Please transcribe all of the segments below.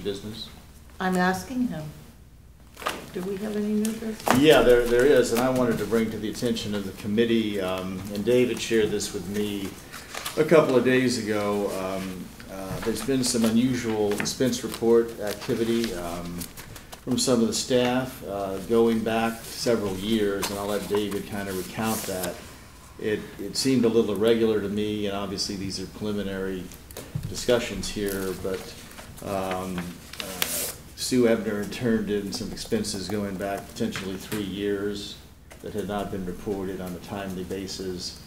business? I'm asking him. Do we have any new business? Yeah, there is, and I wanted to bring to the attention of the committee, and David shared this with me a couple of days ago. There's been some unusual expense report activity from some of the staff going back several years, and I'll let David kind of recount that. It seemed a little irregular to me, and obviously these are preliminary discussions here, but Sue Ebner turned in some expenses going back potentially 3 years that had not been reported on a timely basis,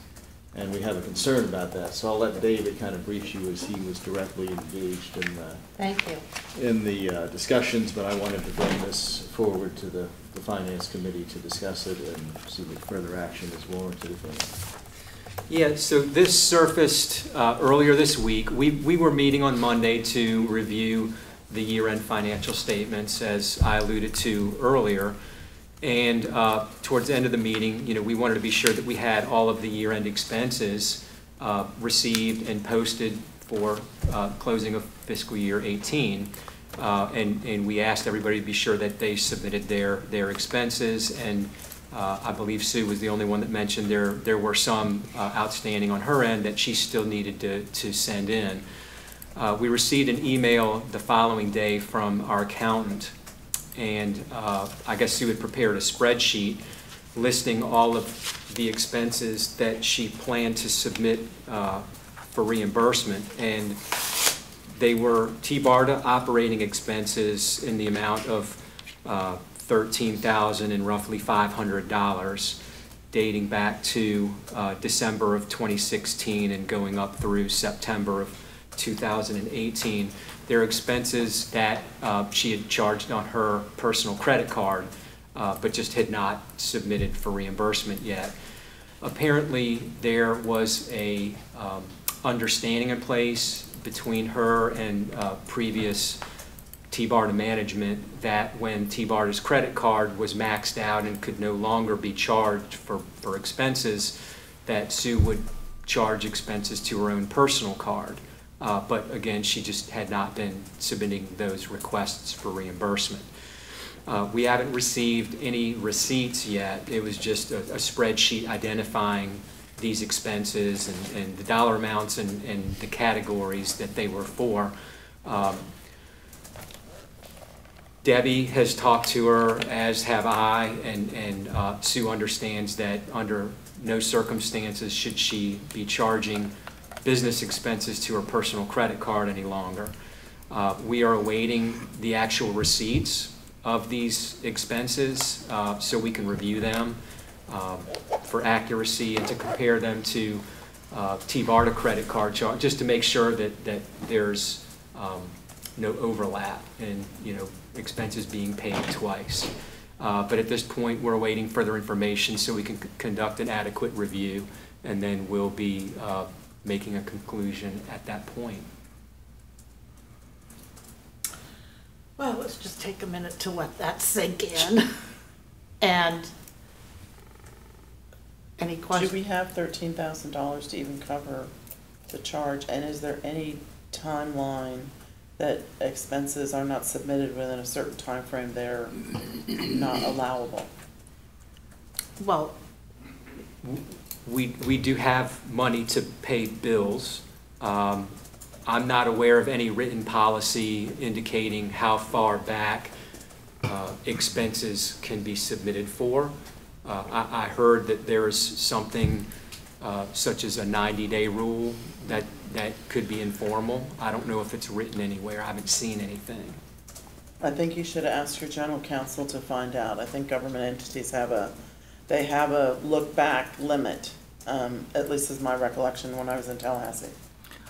and we have a concern about that. So I'll let David kind of brief you, as he was directly engaged in the discussions, but I wanted to bring this forward to the Finance Committee to discuss it and see what further action is warranted, if any. Yeah, so this surfaced earlier this week. We were meeting on Monday to review the year-end financial statements, as I alluded to earlier. And towards the end of the meeting, we wanted to be sure that we had all of the year-end expenses received and posted for closing of fiscal year 18. And we asked everybody to be sure that they submitted their expenses, and I believe Sue was the only one that mentioned there were some outstanding on her end that she still needed to send in. We received an email the following day from our accountant, and I guess Sue had prepared a spreadsheet listing all of the expenses that she planned to submit for reimbursement, and they were TBARTA operating expenses in the amount of $13,000 and roughly $500, dating back to December of 2016 and going up through September of 2018. They're expenses that she had charged on her personal credit card, but just had not submitted for reimbursement yet. Apparently, there was a understanding in place between her and previous TBARTA management that when TBARTA's credit card was maxed out and could no longer be charged for expenses, that Sue would charge expenses to her own personal card. But again, she just had not been submitting those requests for reimbursement. We haven't received any receipts yet. It was just a spreadsheet identifying these expenses and the dollar amounts and the categories that they were for. Debbie has talked to her, as have I, and Sue understands that under no circumstances should she be charging business expenses to her personal credit card any longer. We are awaiting the actual receipts of these expenses so we can review them for accuracy and to compare them to TBARTA credit card charge, just to make sure that there's no overlap and expenses being paid twice. But at this point, we're awaiting further information so we can conduct an adequate review, and then we'll be making a conclusion at that point. Well, let's just take a minute to let that sink in. And any questions? Do we have $13,000 to even cover the charge? And is there any timeline that expenses are not submitted within a certain time frame, they're not allowable? Well, we do have money to pay bills. I'm not aware of any written policy indicating how far back expenses can be submitted for. I heard that there is something such as a 90-day rule that could be informal. I don't know if it's written anywhere. I haven't seen anything. I think you should ask your general counsel to find out. I think government entities have a look back limit, at least is my recollection when I was in Tallahassee.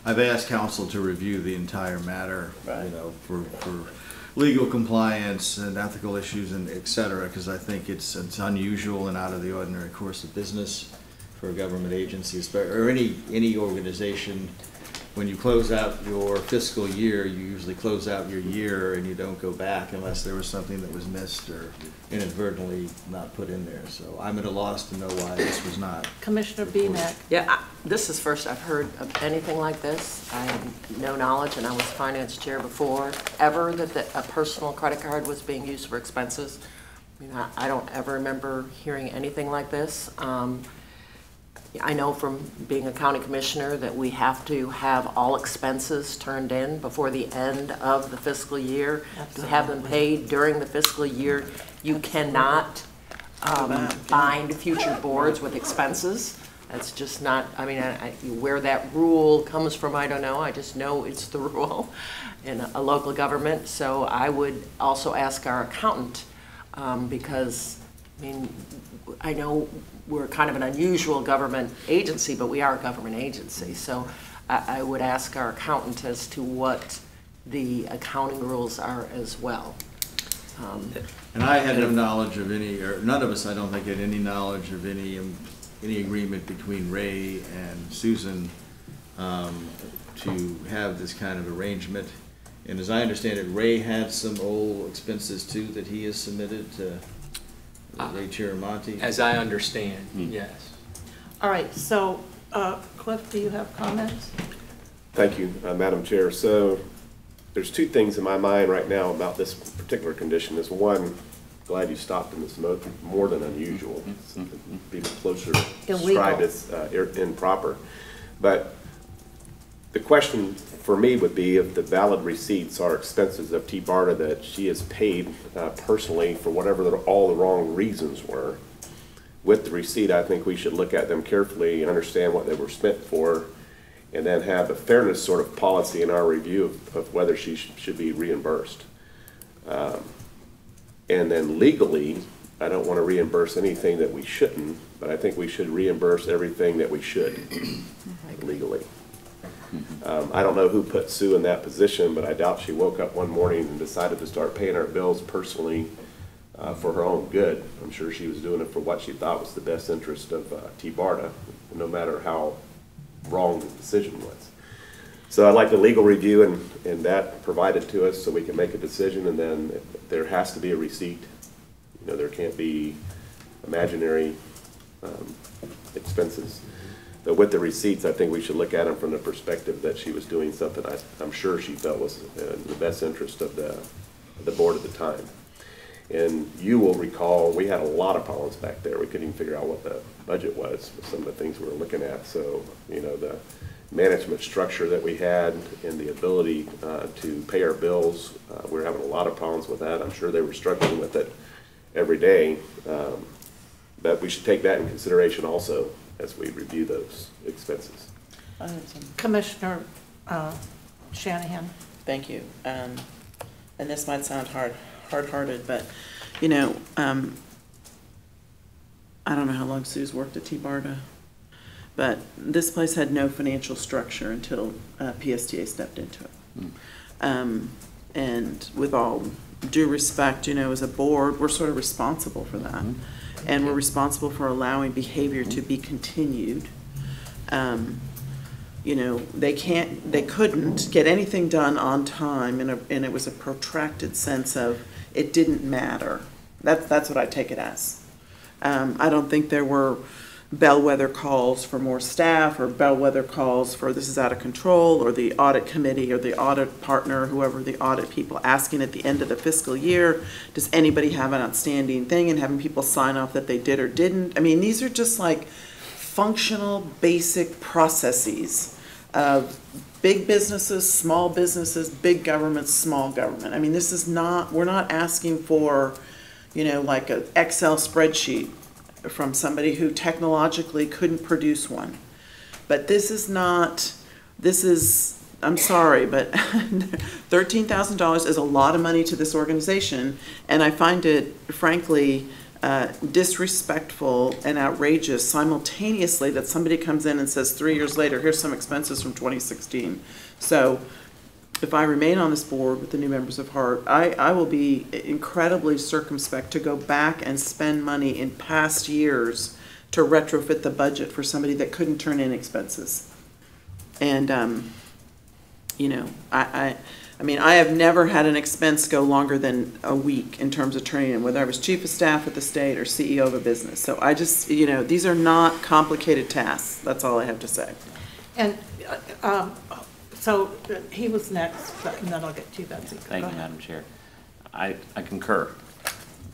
I've asked counsel to review the entire matter, right, for legal compliance and ethical issues and et cetera, because I think it's unusual and out of the ordinary course of business for a government agency, or any organization when you close out your fiscal year, you usually close out your year and you don't go back unless there was something that was missed or inadvertently not put in there. So I'm at a loss to know why this was not. Commissioner Beamick. Yeah, this is first I've heard of anything like this. I had no knowledge, and I was finance chair before, ever that a personal credit card was being used for expenses. I mean, I don't ever remember hearing anything like this. I know from being a county commissioner that we have to have all expenses turned in before the end of the fiscal year. To have them paid during the fiscal year. You cannot bind future boards with expenses. That's just not, I mean, where that rule comes from, I don't know. I just know it's the rule in a local government. So I would also ask our accountant, because, I mean, I know we're kind of an unusual government agency, but we are a government agency. So I would ask our accountant as to what the accounting rules are as well. And I had no knowledge of any, or none of us, I don't think, had any knowledge of any agreement between Ray and Susan to have this kind of arrangement. And as I understand it, Ray had some old expenses too that he has submitted to Ray Chiramonte. As I understand, yes. All right, so Cliff, do you have comments? Thank you, Madam Chair. So there's two things in my mind right now about this particular condition. Is one, glad you stopped in this mode, more than unusual. It's being closer described as improper. But the question for me would be if the valid receipts are expenses of TBARTA that she has paid personally for whatever all the wrong reasons were. With the receipt, I think we should look at them carefully, understand what they were spent for, and then have a fairness sort of policy in our review of whether she should be reimbursed. And then legally, I don't want to reimburse anything that we shouldn't, but I think we should reimburse everything that we should legally. I don't know who put Sue in that position, but I doubt she woke up one morning and decided to start paying our bills personally for her own good. I'm sure she was doing it for what she thought was the best interest of TBARTA, no matter how wrong the decision was. So I'd like the legal review and that provided to us so we can make a decision, and then there has to be a receipt. You know, there can't be imaginary expenses. But with the receipts, I think we should look at them from the perspective that she was doing something I'm sure she felt was in the best interest of the board at the time. And you will recall, we had a lot of problems back there. We couldn't even figure out what the budget was with some of the things we were looking at. So, you know, the management structure that we had and the ability to pay our bills, we were having a lot of problems with that. I'm sure they were struggling with it every day. But we should take that in consideration also as we review those expenses. Commissioner Shanahan. Thank you. And this might sound hard-hearted, but, you know, I don't know how long Sue's worked at TBARTA, but this place had no financial structure until PSTA stepped into it. And with all due respect, you know, as a board, we're sort of responsible for that. And we're responsible for allowing behavior to be continued. You know, they couldn't get anything done on time, and it was a protracted sense of it didn't matter. That's what I take it as. I don't think there were bellwether calls for more staff or bellwether calls for this is out of control, or the audit committee or the audit partner, whoever the audit people, asking at the end of the fiscal year, does anybody have an outstanding thing, and having people sign off that they did or didn't. I mean, these are just like functional, basic processes of big businesses, small businesses, big government, small government. I mean, this is not, we're not asking for, you know, like an Excel spreadsheet from somebody who technologically couldn't produce one. But this is not, this is, I'm sorry, but $13,000 is a lot of money to this organization, and I find it, frankly, disrespectful and outrageous simultaneously that somebody comes in and says 3 years later, here's some expenses from 2016. So if I remain on this board with the new members of HART, I will be incredibly circumspect to go back and spend money in past years to retrofit the budget for somebody that couldn't turn in expenses. And you know, I mean, I have never had an expense go longer than a week in terms of training, whether I was chief of staff at the state or CEO of a business. So I just, you know, these are not complicated tasks. That's all I have to say. And so he was next, and then I'll get to you, Betsy. Thank Go you, ahead. Madam Chair. I concur.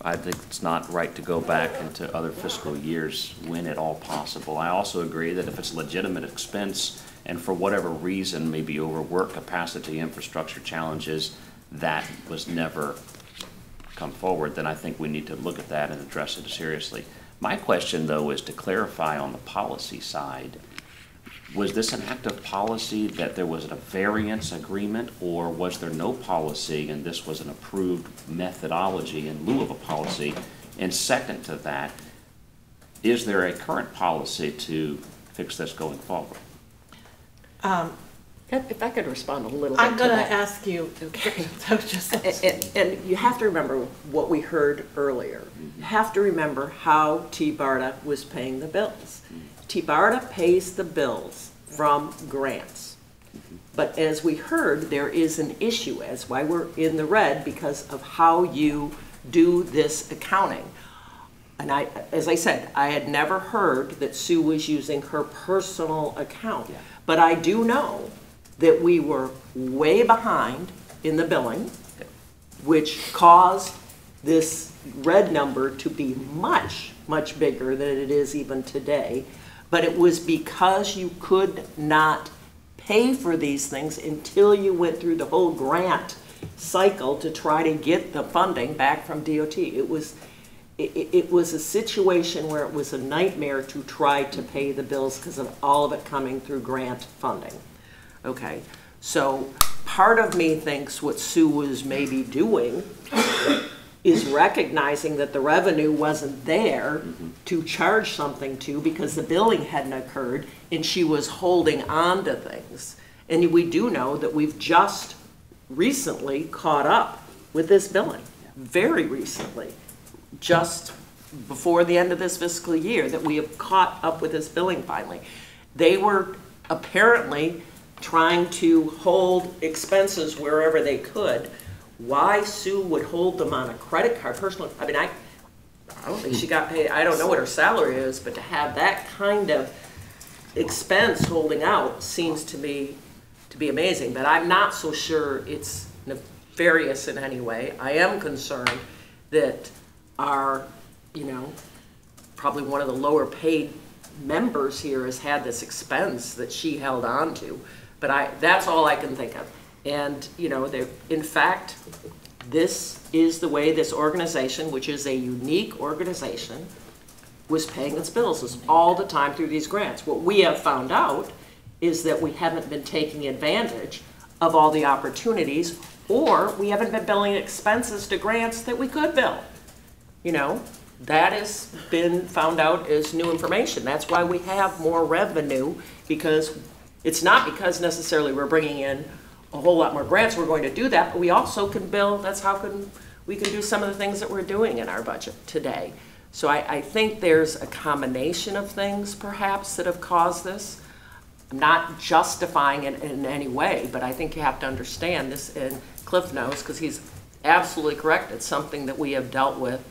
I think it's not right to go back into other fiscal years when at all possible. I also agree that if it's legitimate expense and for whatever reason, maybe overwork capacity, infrastructure challenges, that was never come forward, then I think we need to look at that and address it seriously. My question, though, is to clarify on the policy side. Was this an act of policy that there was a variance agreement, or was there no policy and this was an approved methodology in lieu of a policy? And second to that, is there a current policy to fix this going forward? If I could respond a little bit I'm to going to that. ask you, so just, And you have to remember what we heard earlier. You have to remember how TBARTA was paying the bills. TBARTA pays the bills from grants. But as we heard, there is an issue as why we're in the red because of how you do this accounting. And as I said, I had never heard that Sue was using her personal account. Yeah. But I do know that we were way behind in the billing, which caused this red number to be much, much bigger than it is even today. But it was because you could not pay for these things until you went through the whole grant cycle to try to get the funding back from DOT. It was a situation where it was a nightmare to try to pay the bills because of all of it coming through grant funding. Okay, so part of me thinks what Sue was maybe doing is recognizing that the revenue wasn't there to charge something to because the billing hadn't occurred and she was holding on to things. And we do know that we've just recently caught up with this billing, very recently. Just before the end of this fiscal year that we have caught up with this billing finally. They were apparently trying to hold expenses wherever they could. Why Sue would hold them on a credit card, personal, I mean, I don't think she got paid, I don't know what her salary is, but to have that kind of expense holding out seems to me to be amazing. But I'm not so sure it's nefarious in any way. I am concerned that our, you know, probably one of the lower paid members here has had this expense that she held on to. But that's all I can think of. And, you know, in fact, this is the way this organization, which is a unique organization, was paying its bills all the time through these grants. What we have found out is that we haven't been taking advantage of all the opportunities, or we haven't been billing expenses to grants that we could bill. You know, that has been found out as new information. That's why we have more revenue, because it's not because necessarily we're bringing in a whole lot more grants, we're going to do that, but we also can bill, that's how we can do some of the things that we're doing in our budget today. So I think there's a combination of things perhaps that have caused this. I'm not justifying it in any way, but I think you have to understand this, and Cliff knows, because he's absolutely correct. It's something that we have dealt with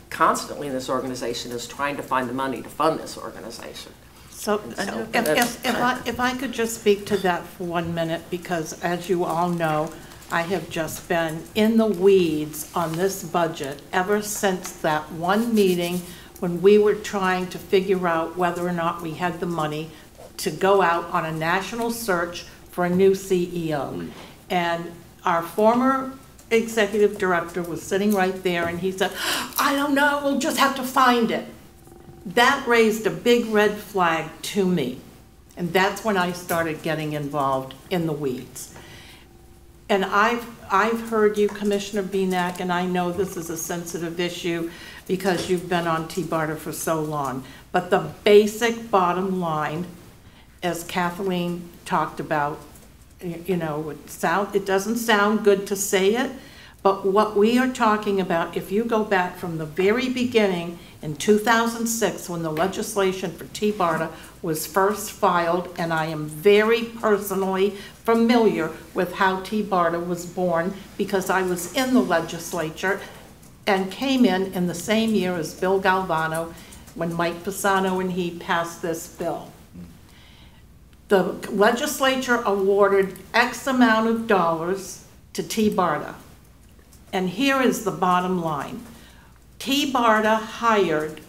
constantly in this organization, is trying to find the money to fund this organization. so if I could just speak to that for 1 minute, because as you all know, I have just been in the weeds on this budget ever since that one meeting when we were trying to figure out whether or not we had the money to go out on a national search for a new CEO. And our former executive director was sitting right there, and he said, I don't know, we'll just have to find it. That raised a big red flag to me. And that's when I started getting involved in the weeds. And I've heard you, Commissioner Benak, and I know this is a sensitive issue because you've been on TBARTA for so long. But the basic bottom line, as Kathleen talked about, you know, it doesn't sound good to say it, But what we are talking about, if you go back from the very beginning in 2006, when the legislation for TBARTA was first filed, and I am very personally familiar with how TBARTA was born because I was in the legislature and came in the same year as Bill Galvano when Mike Pisano and he passed this bill. The legislature awarded X amount of dollars to TBARTA. And here is the bottom line. TBARTA hired,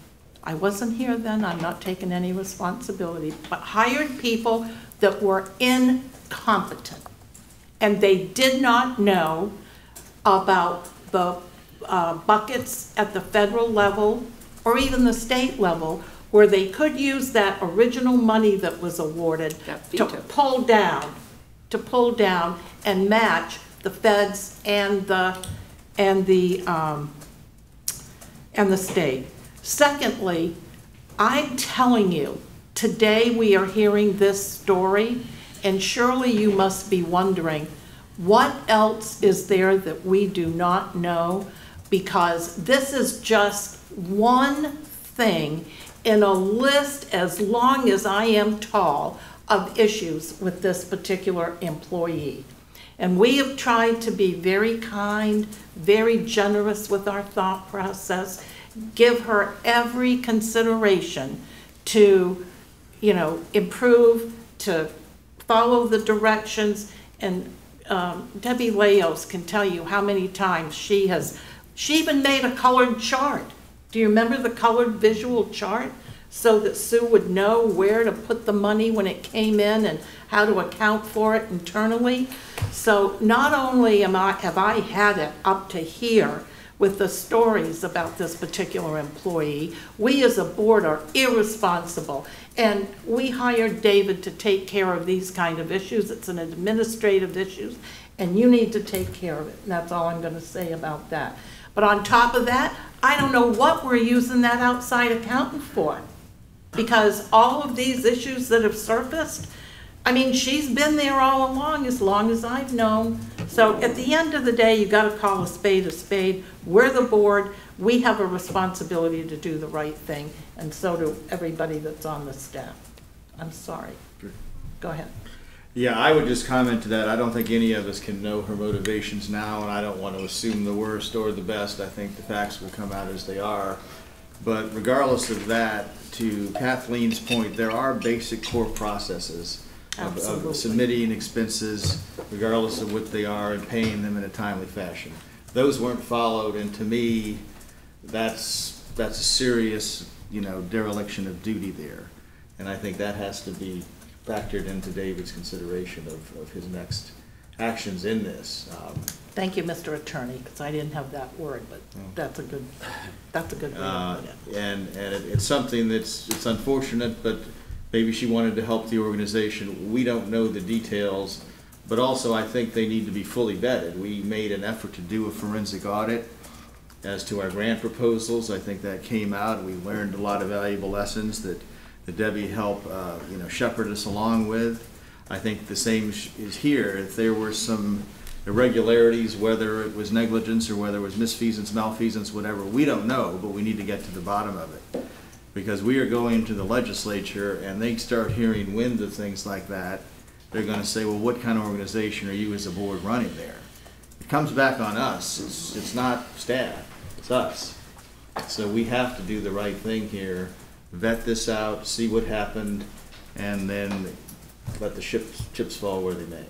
I wasn't here then, I'm not taking any responsibility, but hired people that were incompetent. And they did not know about the buckets at the federal level or even the state level where they could use that original money that was awarded to pull down and match the feds and the state. Secondly, I'm telling you, today we are hearing this story, and surely you must be wondering, what else is there that we do not know? Because this is just one thing in a list as long as I am tall of issues with this particular employee. And we have tried to be very kind, very generous with our thought process, give her every consideration to, improve, to follow the directions. And Debbie Leos can tell you how many times she even made a colored chart. Do you remember the colored visual chart? So that Sue would know where to put the money when it came in and how to account for it internally. So not only have I had it up to here with the stories about this particular employee, we as a board are irresponsible. And we hired David to take care of these kind of issues. It's an administrative issue, and you need to take care of it. And that's all I'm going to say about that. But on top of that, I don't know what we're using that outside accountant for. Because all of these issues that have surfaced, I mean, she's been there all along as I've known. So at the end of the day, you got to call a spade a spade. We're the board. We have a responsibility to do the right thing, and so do everybody that's on the staff. I'm sorry. Go ahead. Yeah, I would just comment to that. I don't think any of us can know her motivations now, and I don't want to assume the worst or the best. I think the facts will come out as they are. But regardless of that, to Kathleen's point, there are basic core processes of submitting expenses, regardless of what they are, and paying them in a timely fashion. Those weren't followed, and to me, that's a serious, dereliction of duty there. And I think that has to be factored into David's consideration of his next actions in this. Thank you, Mr. Attorney, because I didn't have that word, but that's a good way to put it. And it's something it's unfortunate, but maybe she wanted to help the organization. We don't know the details, but also I think they need to be fully vetted. We made an effort to do a forensic audit as to our grant proposals. I think that came out. We learned a lot of valuable lessons that Debbie helped shepherd us along with. I think the same is here. If there were some irregularities, whether it was negligence or whether it was misfeasance, malfeasance, whatever, we don't know, but we need to get to the bottom of it. Because we are going to the legislature and they start hearing wind of things like that, they're going to say, well, what kind of organization are you as a board running there? It comes back on us. It's not staff, it's us. So we have to do the right thing here, vet this out, see what happened, and then let the chips fall where they may.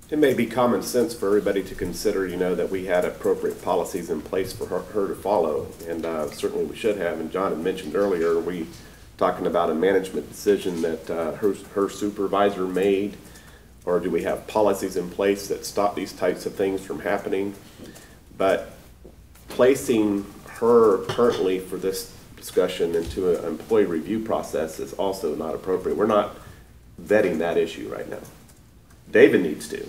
It may be common sense for everybody to consider, that we had appropriate policies in place for her to follow, and certainly we should have. And John had mentioned earlier, we talking about a management decision that her supervisor made, or do we have policies in place that stop these types of things from happening? But placing her currently for this discussion into an employee review process is also not appropriate. We're not vetting that issue right now. David needs to,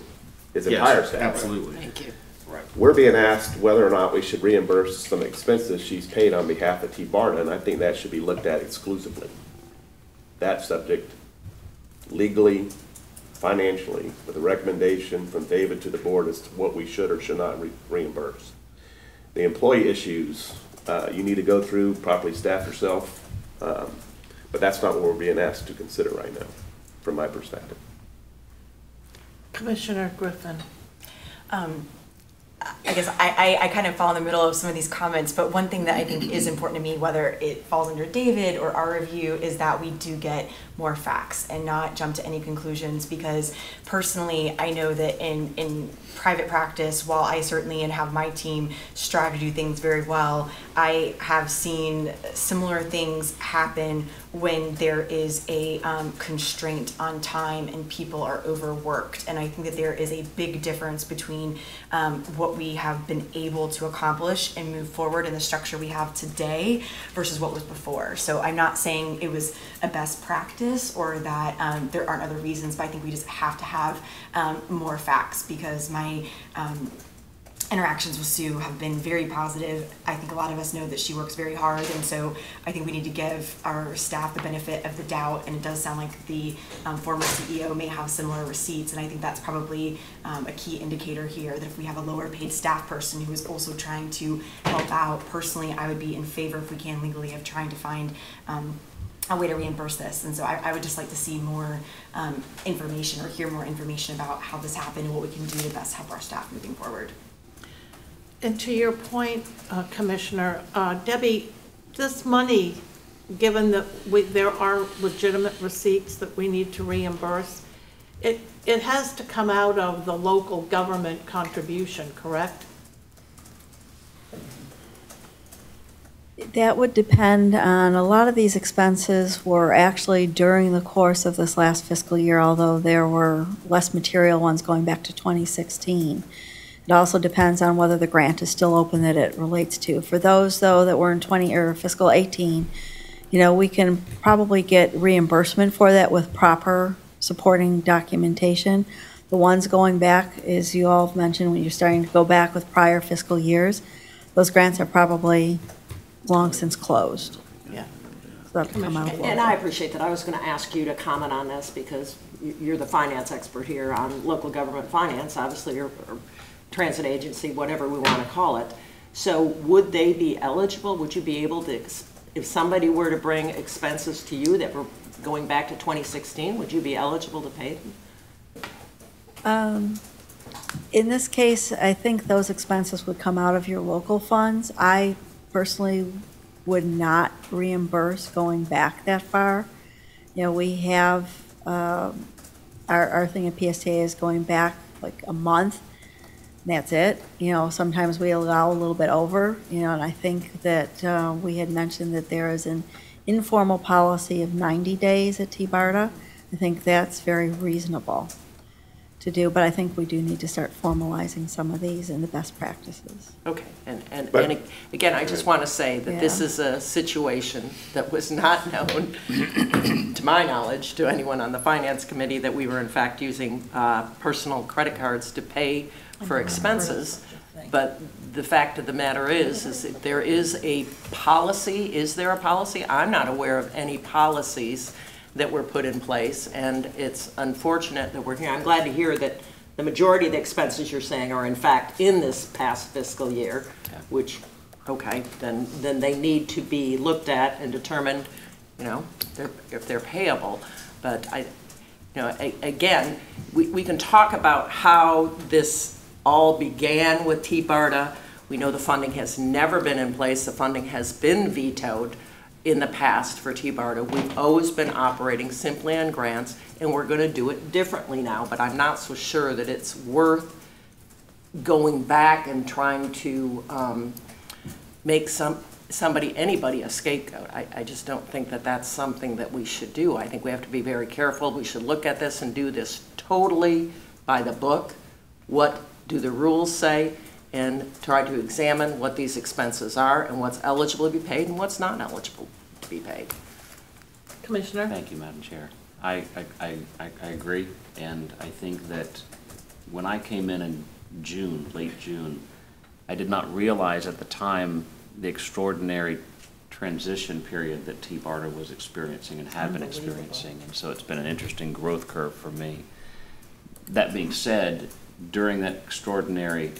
his entire staff. Absolutely. Thank you. Right. We're being asked whether or not we should reimburse some expenses she's paid on behalf of TBARTA, and I think that should be looked at exclusively. That subject, legally, financially with a recommendation from David to the board as to what we should or should not reimburse. The employee issues, you need to go through, properly staff yourself, but that's not what we're being asked to consider right now, from my perspective. Commissioner Griffin. I guess I kind of fall in the middle of some of these comments, but one thing that I think is important to me, whether it falls under David or our review, is that we do get more facts and not jump to any conclusions, because personally I know that in private practice, while I certainly and have my team strive to do things very well, I have seen similar things happen when there is a constraint on time and people are overworked. And I think that there is a big difference between what we have been able to accomplish and move forward in the structure we have today versus what was before. So I'm not saying it was a best practice or that there aren't other reasons, but I think we just have to have more facts, because my interactions with Sue have been very positive. I think a lot of us know that she works very hard, and so I think we need to give our staff the benefit of the doubt, and it does sound like the former CEO may have similar receipts, and I think that's probably a key indicator here, that if we have a lower paid staff person who is also trying to help out, personally I would be in favor, if we can legally, of trying to find a way to reimburse this. And so I would just like to see more information, or hear more information about how this happened and what we can do to best help our staff moving forward. And to your point, Commissioner, Debbie, this money, given that there are legitimate receipts that we need to reimburse, it has to come out of the local government contribution, correct? That would depend on, a lot of these expenses were actually during the course of this last fiscal year, although there were less material ones going back to 2016. It also depends on whether the grant is still open that it relates to. For those, though, that were in fiscal 18, you know, we can probably get reimbursement for that with proper supporting documentation. The ones going back, as you all have mentioned, when you're starting to go back with prior fiscal years, those grants are probably long since closed. Yeah. So that'll come out. And I appreciate that. I was going to ask you to comment on this, because you're the finance expert here on local government finance. Obviously, you're transit agency, whatever we want to call it. So would they be eligible? Would you be able to, if somebody were to bring expenses to you that were going back to 2016, would you be eligible to pay them? In this case, I think those expenses would come out of your local funds. I personally would not reimburse going back that far. You know, we have, our thing at PSTA is going back like a month. That's it. You know, sometimes we allow a little bit over, you know, and I think that we had mentioned that there is an informal policy of 90 days at TBARTA. I think that's very reasonable to do, but I think we do need to start formalizing some of these in the best practices. Okay, and again, I just want to say that this is a situation that was not known, to my knowledge, to anyone on the Finance Committee, that we were in fact using personal credit cards to pay for expenses. But the fact of the matter is if there is a policy, is there a policy? I'm not aware of any policies that were put in place, and it's unfortunate that we're here. I'm glad to hear that the majority of the expenses you're saying are in fact in this past fiscal year, which, okay, then they need to be looked at and determined, you know, if they're payable. But again, we can talk about how this all began with TBARTA. We know the funding has never been in place. The funding has been vetoed in the past for TBARTA. We've always been operating simply on grants, and we're going to do it differently now, but I'm not so sure that it's worth going back and trying to make anybody a scapegoat. I just don't think that that's something that we should do. I think we have to be very careful. We should look at this and do this totally by the book. What do the rules say? And try to examine what these expenses are and what's eligible to be paid and what's not eligible to be paid. Commissioner? Thank you, Madam Chair. I agree, and I think that when I came in June, late June, I did not realize at the time the extraordinary transition period that TBARTA was experiencing and had been experiencing, and so it's been an interesting growth curve for me. That being said, during that extraordinary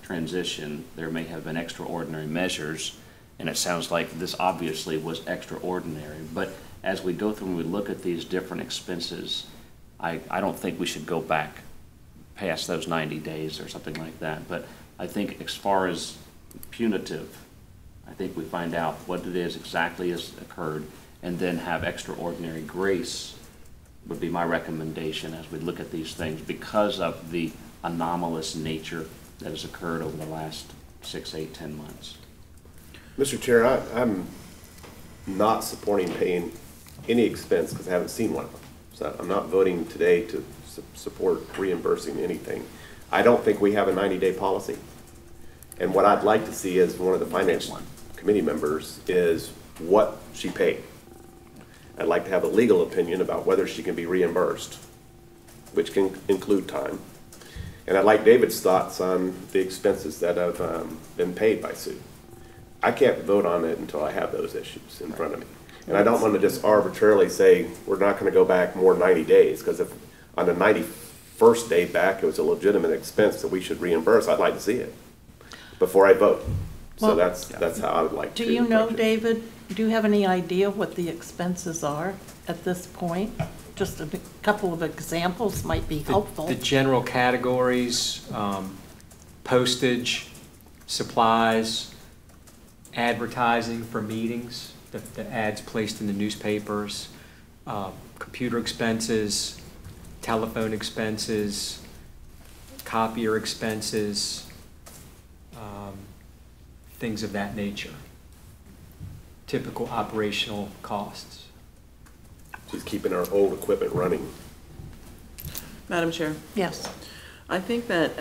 transition, there may have been extraordinary measures, and it sounds like this obviously was extraordinary. But as we go through and we look at these different expenses, I don't think we should go back past those 90 days or something like that. But I think as far as punitive, I think we find out what it is exactly has occurred, and then have extraordinary grace would be my recommendation as we look at these things because of the anomalous nature that has occurred over the last 6, 8, 10 months. Mr. Chair, I'm not supporting paying any expense because I haven't seen one of them. So I'm not voting today to support reimbursing anything. I don't think we have a 90-day policy. And what I'd like to see as one of the finance committee members is what she paid. I'd like to have a legal opinion about whether she can be reimbursed, which can include time. And I'd like David's thoughts on the expenses that have been paid by Sue. I can't vote on it until I have those issues in front of me. And I don't want to just arbitrarily say, we're not going to go back more than 90 days, because if on the 91st day back it was a legitimate expense that we should reimburse, I'd like to see it before I vote. So Well, that's how I would like to. Do you know, approach it. David, do you have any idea what the expenses are at this point? Just a couple of examples might be helpful. The general categories, postage, supplies, advertising for meetings, the ads placed in the newspapers, computer expenses, telephone expenses, copier expenses, things of that nature. Typical operational costs. She's keeping our old equipment running. Madam Chair, Yes. I think that,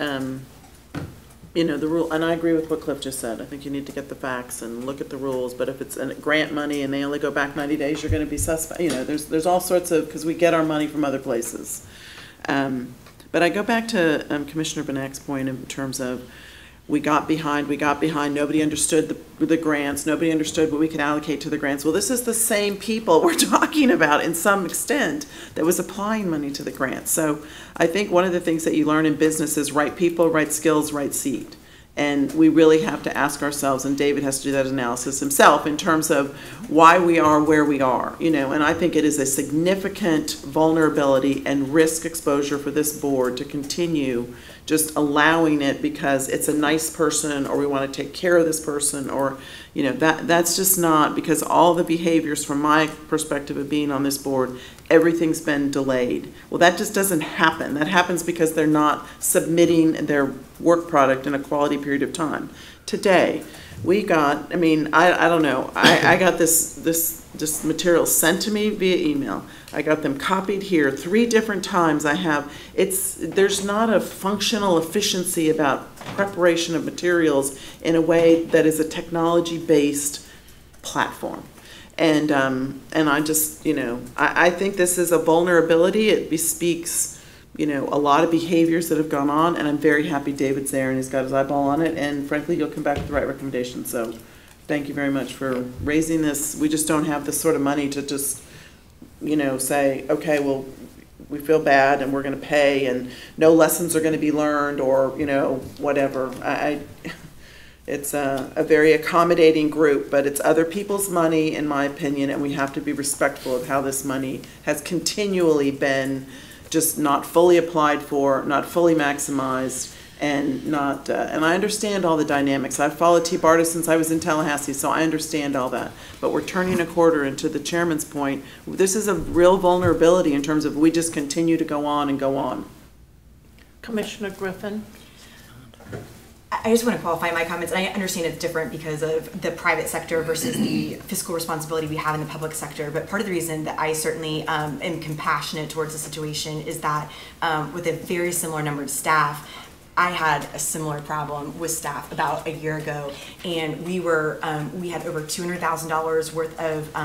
you know, the rule, and I agree with what Cliff just said. I think you need to get the facts and look at the rules, but if it's grant money and they only go back 90 days, you're going to be suspect. You know, there's all sorts of, because we get our money from other places. But I go back to Commissioner Benak's point in terms of we got behind, nobody understood the grants, nobody understood what we could allocate to the grants. Well, this is the same people we're talking about in some extent that was applying money to the grants. So I think one of the things that you learn in business is right people, right skills, right seat. And we really have to ask ourselves, and David has to do that analysis himself in terms of why we are where we are, you know, and I think it is a significant vulnerability and risk exposure for this board to continue just allowing it because it's a nice person or we want to take care of this person or, you know, that's just not, because all the behaviors from my perspective of being on this board, everything's been delayed. Well, that just doesn't happen. That happens because they're not submitting their work product in a quality period of time. Today, we got, I mean, I don't know, I got this material sent to me via email. I got them copied here 3 different times. There's not a functional efficiency about preparation of materials in a way that is a technology-based platform. And I just, you know, I think this is a vulnerability. It bespeaks, you know, a lot of behaviors that have gone on, and I'm very happy David's there and he's got his eyeball on it, and frankly, you'll come back with the right recommendation. So thank you very much for raising this. We just don't have this sort of money to just, you know, say, okay, well, we feel bad and we're going to pay and no lessons are going to be learned or, you know, whatever. It's a very accommodating group, but it's other people's money, in my opinion, and we have to be respectful of how this money has continually been just not fully applied for, not fully maximized, and not, and I understand all the dynamics. I've followed TBARTA since I was in Tallahassee, so I understand all that. But we're turning a quarter, and to the chairman's point, this is a real vulnerability in terms of we just continue to go on and go on. Commissioner Griffin? I just want to qualify my comments, and I understand it's different because of the private sector versus the fiscal responsibility we have in the public sector, but part of the reason that I certainly am compassionate towards the situation is that with a very similar number of staff, I had a similar problem with staff about a year ago, and we had over $200,000 worth of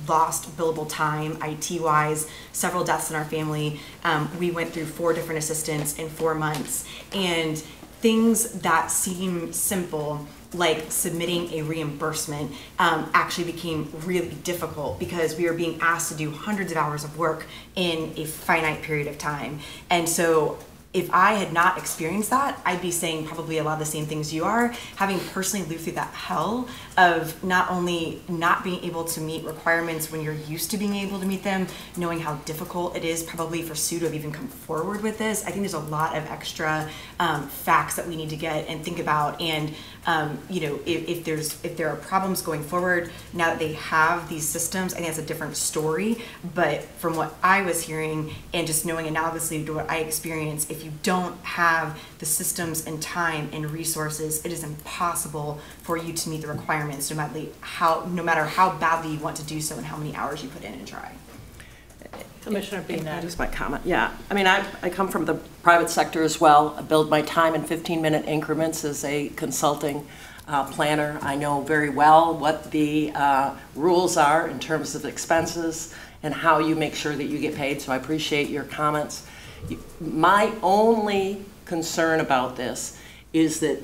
lost billable time, IT-wise, several deaths in our family. We went through 4 different assistants in 4 months, and things that seem simple like submitting a reimbursement actually became really difficult because we were being asked to do hundreds of hours of work in a finite period of time. And so if I had not experienced that, I'd be saying probably a lot of the same things you are, having personally lived through that hell of not only not being able to meet requirements when you're used to being able to meet them, knowing how difficult it is probably for Sue to have even come forward with this. I think there's a lot of extra facts that we need to get and think about. And you know, if there are problems going forward, now that they have these systems, I think that's a different story. But from what I was hearing and just knowing analogously to what I experienced, if you don't have the systems and time and resources, it is impossible for you to meet the requirements, no matter how badly you want to do so and how many hours you put in and try. Commissioner Benet. Just my comment, yeah. I mean, I come from the private sector as well. I build my time in 15-minute increments as a consulting planner. I know very well what the rules are in terms of expenses and how you make sure that you get paid, so I appreciate your comments. My only concern about this is that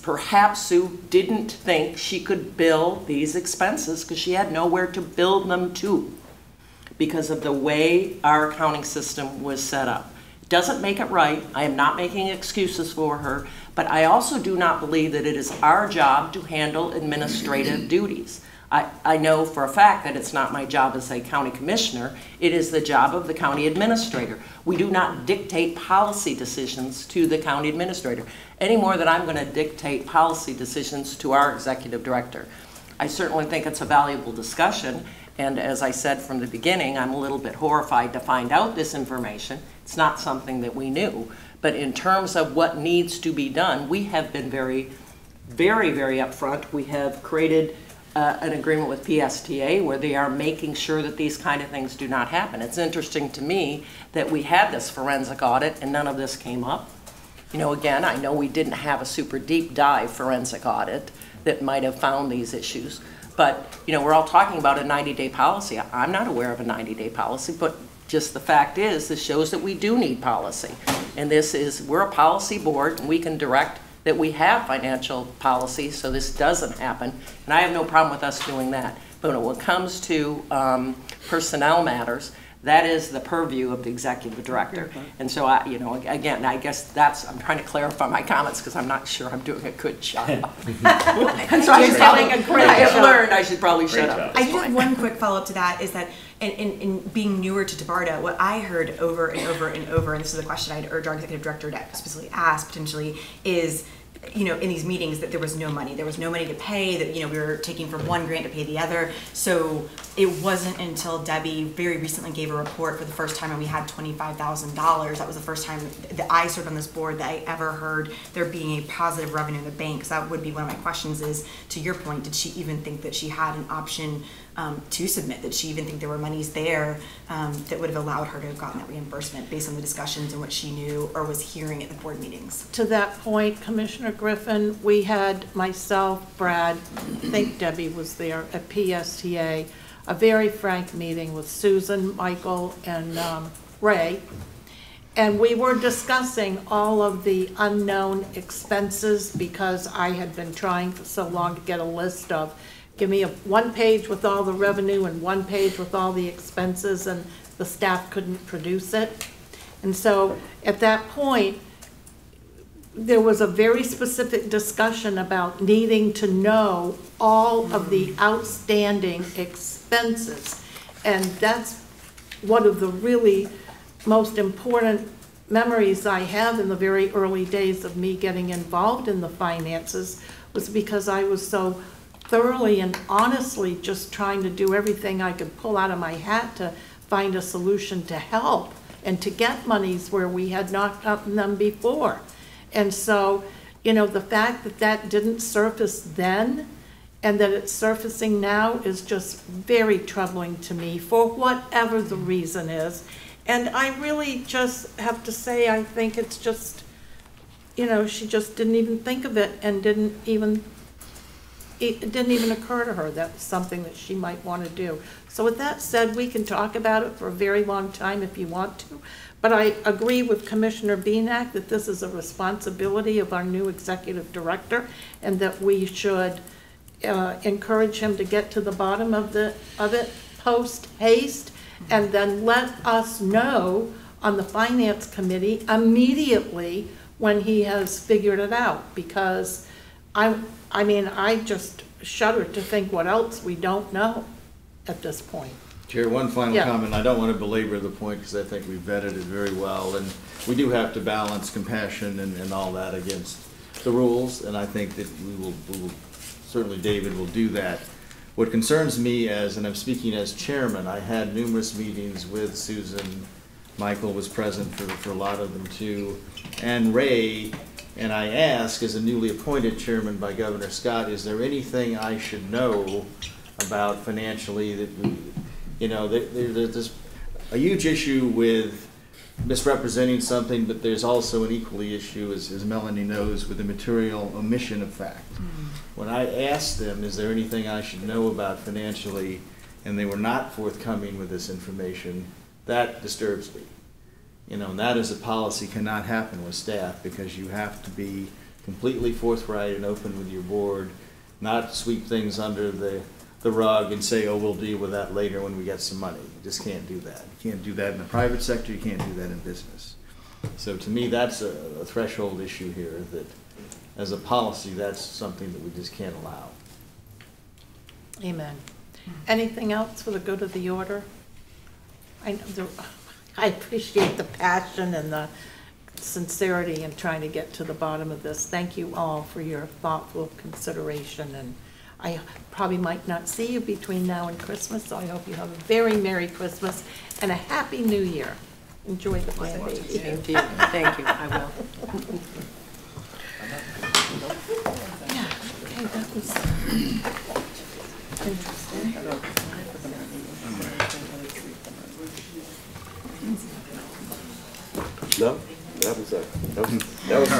perhaps Sue didn't think she could bill these expenses because she had nowhere to bill them to because of the way our accounting system was set up. It doesn't make it right. I am not making excuses for her, but I also do not believe that it is our job to handle administrative duties. I know for a fact that it's not my job as a county commissioner. It is the job of the county administrator. We do not dictate policy decisions to the county administrator any more than I'm going to dictate policy decisions to our executive director. I certainly think it's a valuable discussion, and as I said from the beginning, I'm a little bit horrified to find out this information. It's not something that we knew, but in terms of what needs to be done, we have been very, very, very upfront. We have created an agreement with PSTA where they are making sure that these kind of things do not happen. It's interesting to me that we had this forensic audit and none of this came up. You know, again, I know we didn't have a super deep dive forensic audit that might have found these issues, but you know, we're all talking about a 90-day policy. I'm not aware of a 90-day policy, but just the fact is, this shows that we do need policy. And we're a policy board and we can direct that we have financial policy so this doesn't happen. And I have no problem with us doing that. But when it comes to personnel matters, that is the purview of the executive director. And so, you know, again, I guess I'm trying to clarify my comments because I'm not sure I'm doing a good job. And so I have learned I should probably shut up. I do have one quick follow-up to that is that in being newer to TBARTA, what I heard over and over and over, and this is a question I'd urge our executive director to specifically ask potentially, is, you know, in these meetings that there was no money. There was no money to pay, that, you know, we were taking from one grant to pay the other. So it wasn't until Debbie very recently gave a report for the first time and we had $25,000. That was the first time that I served on this board that I ever heard there being a positive revenue in the bank. So that would be one of my questions is, to your point, did she even think that she had an option to submit? Did she even think there were monies there that would have allowed her to have gotten that reimbursement based on the discussions and what she knew or was hearing at the board meetings? To that point, Commissioner Griffin, we had myself, Brad, I think Debbie was there at PSTA, a very frank meeting with Susan, Michael, and Ray. And we were discussing all of the unknown expenses because I had been trying for so long to get a list of, give me one page with all the revenue and one page with all the expenses, and the staff couldn't produce it. And so at that point, there was a very specific discussion about needing to know all of the outstanding expenses. And that's one of the really most important memories I have in the very early days of me getting involved in the finances, was because I was so thoroughly and honestly just trying to do everything I could pull out of my hat to find a solution to help and to get monies where we had not gotten them before. And so, you know, the fact that that didn't surface then and that it's surfacing now is just very troubling to me for whatever the reason is. And I really just have to say, I think it's just, you know, she just didn't even think of it and it didn't even occur to her that was something that she might want to do. So with that said, we can talk about it for a very long time if you want to, But I agree with Commissioner Beanak that this is a responsibility of our new executive director, and that we should encourage him to get to the bottom of it post haste, and then let us know on the finance committee immediately when he has figured it out, because I mean, I just shudder to think what else we don't know at this point. Chair, one final Yeah. comment. I don't want to belabor the point because I think we vetted it very well, and we do have to balance compassion and all that against the rules, and I think that we will certainly David will do that. What concerns me as, and I'm speaking as chairman, I had numerous meetings with Susan, Michael was present for a lot of them too, and Ray, and I ask, as a newly appointed chairman by Governor Scott, is there anything I should know about financially that we, you know, there's a huge issue with misrepresenting something, but there's also an equally issue, as Melanie knows, with the material omission of fact. When I asked them, is there anything I should know about financially, and they were not forthcoming with this information, that disturbs me. You know, and that as a policy cannot happen with staff, because you have to be completely forthright and open with your board, not sweep things under the rug and say, oh, we'll deal with that later when we get some money. You just can't do that. You can't do that in the private sector, you can't do that in business. So to me, that's a threshold issue here, that as a policy, that's something that we just can't allow. Amen. Anything else for the good of the order? I appreciate the passion and the sincerity in trying to get to the bottom of this. Thank you all for your thoughtful consideration, and I probably might not see you between now and Christmas, so I hope you have a very Merry Christmas and a Happy New Year. Enjoy the grandbaby. Thank you, thank you, I will. Yeah, okay, that was interesting. No, that was